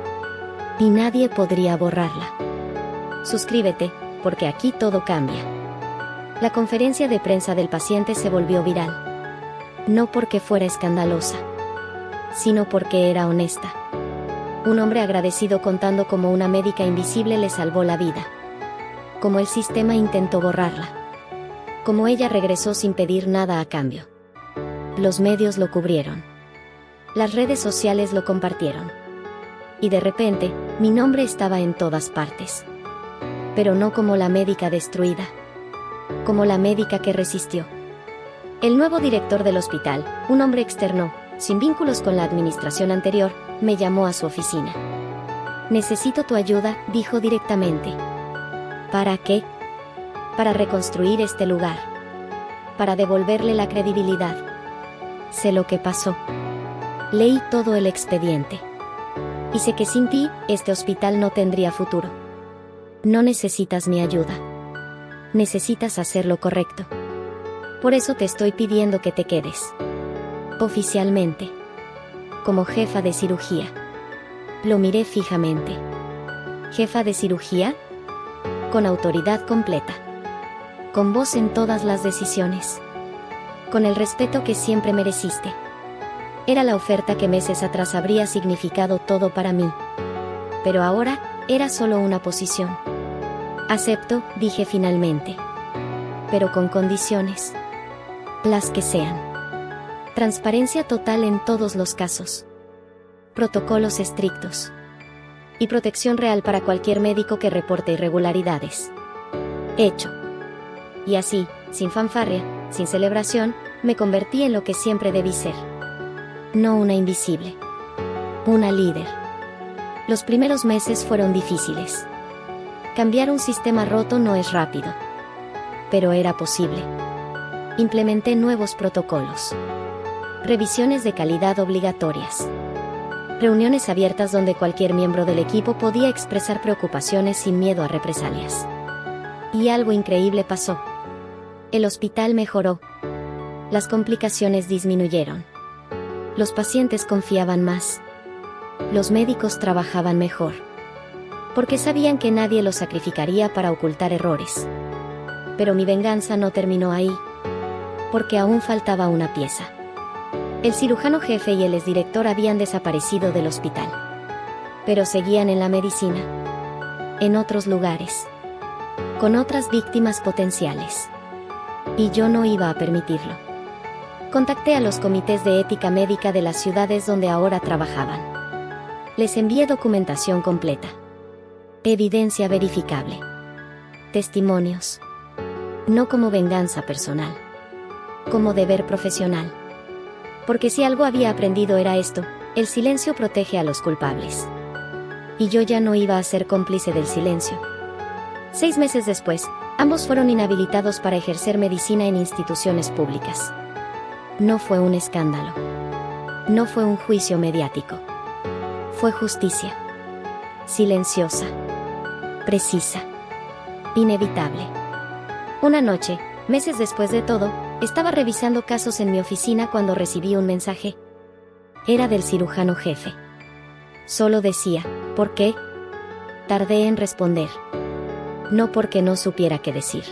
Y nadie podría borrarla. Suscríbete, porque aquí todo cambia. La conferencia de prensa del paciente se volvió viral. No porque fuera escandalosa, sino porque era honesta. Un hombre agradecido contando cómo una médica invisible le salvó la vida. Cómo el sistema intentó borrarla. Cómo ella regresó sin pedir nada a cambio. Los medios lo cubrieron. Las redes sociales lo compartieron. Y de repente, mi nombre estaba en todas partes. Pero no como la médica destruida. Como la médica que resistió. El nuevo director del hospital, un hombre externo, sin vínculos con la administración anterior, me llamó a su oficina. Necesito tu ayuda, dijo directamente. ¿Para qué? Para reconstruir este lugar. Para devolverle la credibilidad. Sé lo que pasó. Leí todo el expediente. Y sé que sin ti, este hospital no tendría futuro. No necesitas mi ayuda. Necesitas hacer lo correcto. Por eso te estoy pidiendo que te quedes. Oficialmente. Como jefa de cirugía. Lo miré fijamente. ¿Jefa de cirugía? Con autoridad completa. Con voz en todas las decisiones. Con el respeto que siempre mereciste. Era la oferta que meses atrás habría significado todo para mí. Pero ahora, era solo una posición. Acepto, dije finalmente. Pero con condiciones. Las que sean. Transparencia total en todos los casos. Protocolos estrictos. Y protección real para cualquier médico que reporte irregularidades. Hecho. Y así, sin fanfarria, sin celebración, me convertí en lo que siempre debí ser. No una invisible. Una líder. Los primeros meses fueron difíciles. Cambiar un sistema roto no es rápido. Pero era posible. Implementé nuevos protocolos. Revisiones de calidad obligatorias. Reuniones abiertas donde cualquier miembro del equipo podía expresar preocupaciones sin miedo a represalias. Y algo increíble pasó. El hospital mejoró. Las complicaciones disminuyeron. Los pacientes confiaban más. Los médicos trabajaban mejor. Porque sabían que nadie los sacrificaría para ocultar errores. Pero mi venganza no terminó ahí. porque aún faltaba una pieza. El cirujano jefe y el exdirector habían desaparecido del hospital. Pero seguían en la medicina. En otros lugares. Con otras víctimas potenciales. Y yo no iba a permitirlo. Contacté a los comités de ética médica de las ciudades donde ahora trabajaban. Les envié documentación completa. Evidencia verificable. Testimonios. No como venganza personal. Como deber profesional. Porque si algo había aprendido era esto: el silencio protege a los culpables. Y yo ya no iba a ser cómplice del silencio. 6 meses después, ambos fueron inhabilitados para ejercer medicina en instituciones públicas. No fue un escándalo. No fue un juicio mediático. Fue justicia. Silenciosa. Precisa. Inevitable. Una noche, meses después de todo, estaba revisando casos en mi oficina cuando recibí un mensaje. Era del cirujano jefe. Solo decía, ¿por qué? Tardé en responder. No porque no supiera qué decir,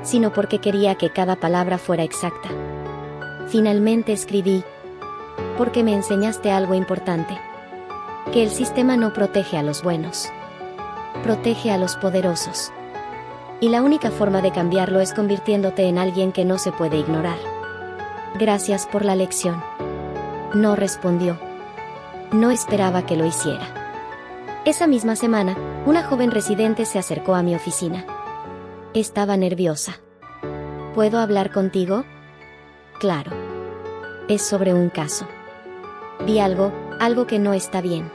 sino porque quería que cada palabra fuera exacta. Finalmente escribí, porque me enseñaste algo importante. Que el sistema no protege a los buenos. Protege a los poderosos. Y la única forma de cambiarlo es convirtiéndote en alguien que no se puede ignorar. Gracias por la lección. No respondió. No esperaba que lo hiciera. Esa misma semana, una joven residente se acercó a mi oficina. Estaba nerviosa. ¿Puedo hablar contigo? Claro. Es sobre un caso. Vi algo que no está bien.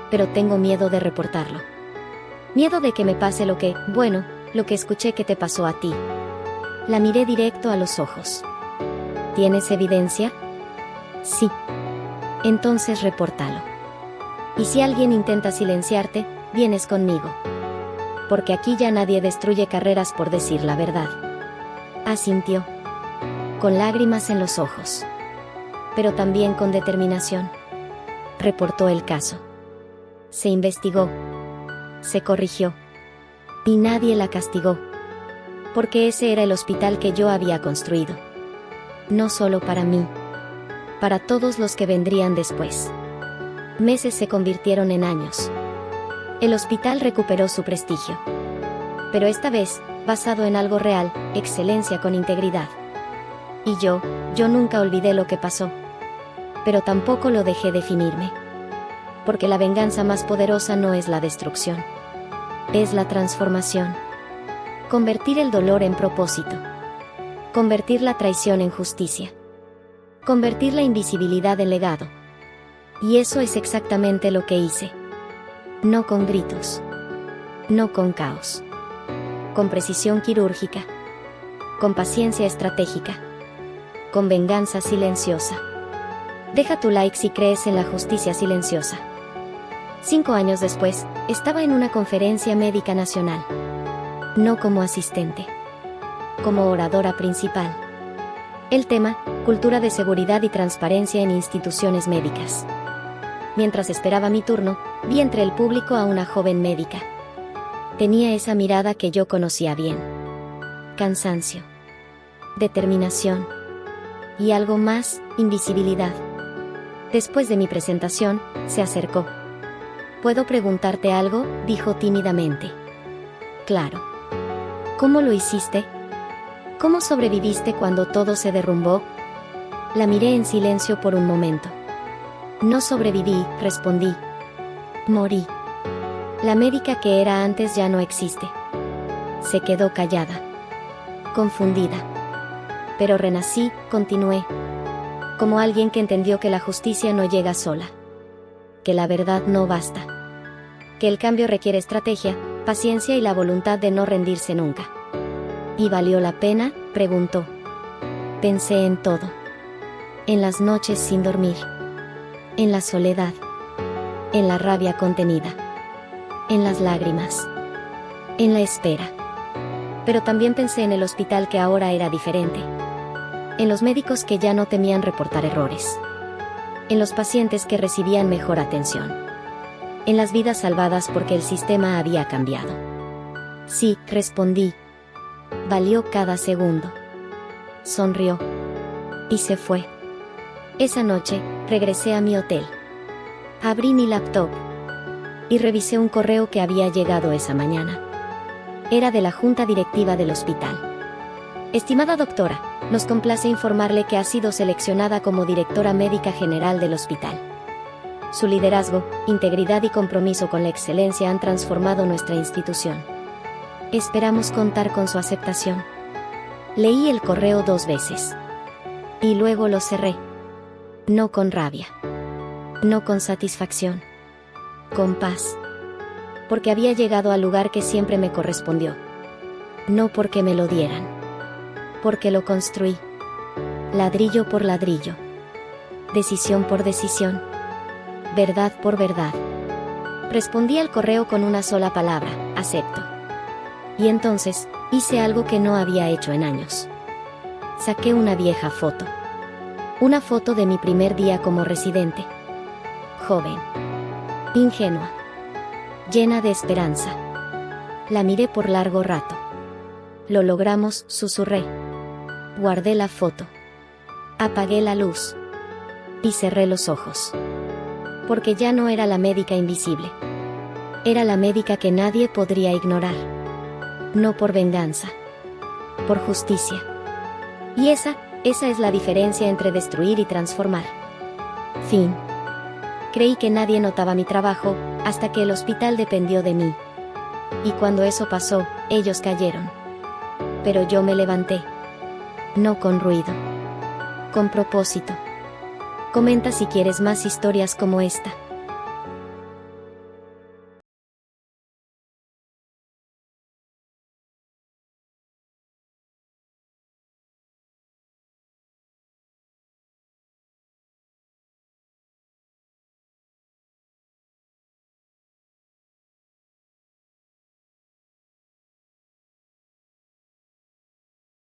Pero tengo miedo de reportarlo. Miedo de que me pase lo que escuché que te pasó a ti. La miré directo a los ojos. ¿Tienes evidencia? Sí. Entonces repórtalo. Y si alguien intenta silenciarte, vienes conmigo. Porque aquí ya nadie destruye carreras por decir la verdad. Asintió. Con lágrimas en los ojos. Pero también con determinación. Reportó el caso. Se investigó. Se corrigió. Y nadie la castigó. Porque ese era el hospital que yo había construido. No solo para mí. Para todos los que vendrían después. Meses se convirtieron en años. El hospital recuperó su prestigio. Pero esta vez, basado en algo real, excelencia con integridad. Y yo nunca olvidé lo que pasó. Pero tampoco lo dejé definirme. Porque la venganza más poderosa no es la destrucción. Es la transformación. Convertir el dolor en propósito. Convertir la traición en justicia. Convertir la invisibilidad en legado. Y eso es exactamente lo que hice. No con gritos. No con caos. Con precisión quirúrgica. Con paciencia estratégica. Con venganza silenciosa. Deja tu like si crees en la justicia silenciosa. 5 años después, estaba en una conferencia médica nacional. No como asistente. Como oradora principal. El tema, cultura de seguridad y transparencia en instituciones médicas. Mientras esperaba mi turno, vi entre el público a una joven médica. Tenía esa mirada que yo conocía bien. Cansancio. Determinación. Y algo más, invisibilidad. Después de mi presentación, se acercó. ¿Puedo preguntarte algo?, dijo tímidamente. Claro. ¿Cómo lo hiciste? ¿Cómo sobreviviste cuando todo se derrumbó? La miré en silencio por un momento. No sobreviví, respondí. Morí. La médica que era antes ya no existe. Se quedó callada. Confundida. Pero renací, continué. Como alguien que entendió que la justicia no llega sola. Que la verdad no basta. Que el cambio requiere estrategia, paciencia y la voluntad de no rendirse nunca. ¿Y valió la pena?, preguntó. Pensé en todo. En las noches sin dormir. En la soledad. En la rabia contenida. En las lágrimas. En la espera. Pero también pensé en el hospital que ahora era diferente. En los médicos que ya no temían reportar errores. En los pacientes que recibían mejor atención. En las vidas salvadas porque el sistema había cambiado. Sí, respondí. Valió cada segundo. sonrió y se fue. Esa noche, regresé a mi hotel. Abrí mi laptop y revisé un correo que había llegado esa mañana. Era de la junta directiva del hospital. Estimada doctora, nos complace informarle que ha sido seleccionada como directora médica general del hospital. Su liderazgo, integridad y compromiso con la excelencia han transformado nuestra institución. Esperamos contar con su aceptación. Leí el correo 2 veces. Y luego lo cerré. No con rabia. No con satisfacción. Con paz. Porque había llegado al lugar que siempre me correspondió. No porque me lo dieran. Porque lo construí. Ladrillo por ladrillo. Decisión por decisión. Verdad por verdad. Respondí al correo con una sola palabra: acepto. Y entonces, hice algo que no había hecho en años. Saqué una vieja foto. Una foto de mi primer día como residente. Joven. Ingenua. Llena de esperanza. La miré por largo rato. Lo logramos, susurré. Guardé la foto. Apagué la luz. Y cerré los ojos. Porque ya no era la médica invisible. Era la médica que nadie podría ignorar. No por venganza. Por justicia. Y esa es la diferencia entre destruir y transformar. Fin. Creí que nadie notaba mi trabajo, hasta que el hospital dependió de mí. Y cuando eso pasó, ellos cayeron. Pero yo me levanté. No con ruido. Con propósito. Comenta si quieres más historias como esta.